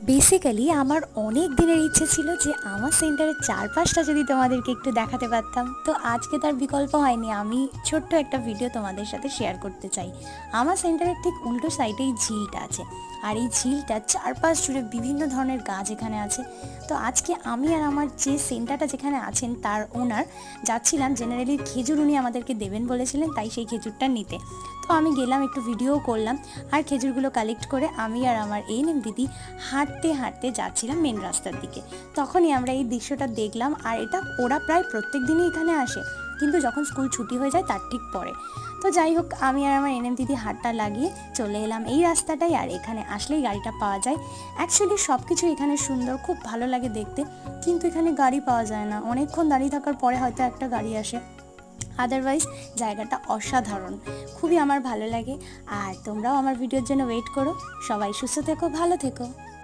Basically আমার অনেক দিনের ইচ্ছে ছিল যে আমার সেন্টারের চারপাশটা যদি তোমাদেরকে একটু দেখাতে পারতাম। তো আজকে তার বিকল্প হয়নি, আমি ছোট্ট একটা ভিডিও তোমাদের সাথে শেয়ার করতে চাই। আমার সেন্টারের ঠিক উল্টো সাইডে এই ঝিলটা আছে, আর এই ঝিলটার চারপাশ জুড়ে বিভিন্ন ধরনের গাছ এখানে আছে। তো আজকে আমি আর আমার যে সেন্টারটা যেখানে আছেন তার ওনার যাচ্ছিলাম, জেনারেলি খেজুর উনি আমাদেরকে দেবেন বলেছিলেন, তাই সেই খেজুরটা নিতে। তো আমি গেলাম, একটু ভিডিও করলাম, আর খেজুরগুলো কালেক্ট করে আমি আর আমার এএনএম দিদি হাঁটতে হাঁটতে যাচ্ছিলাম মেন রাস্তার দিকে। তখনই আমরা এই দৃশ্যটা দেখলাম, আর এটা ওরা প্রায় প্রত্যেক দিনই এখানে আসে, কিন্তু যখন স্কুল ছুটি হয়ে যায় তার ঠিক পরে। তো যাই হোক, আমি আর আমার এএনএম দিদি হাতটা লাগিয়ে চলে এলাম এই রাস্তাটাই, আর এখানে আসলেই গাড়িটা পাওয়া যায়। অ্যাকচুয়ালি সব কিছু এখানে সুন্দর, খুব ভালো লাগে দেখতে, কিন্তু এখানে গাড়ি পাওয়া যায় না। অনেকক্ষণ দাঁড়িয়ে থাকার পরে হয়তো একটা গাড়ি আসে, আদারওয়াইজ জায়গাটা অসাধারণ, খুবই আমার ভালো লাগে। আর তোমরাও আমার ভিডিওর জন্য ওয়েট করো। সবাই সুস্থ থেকো, ভালো থেকো।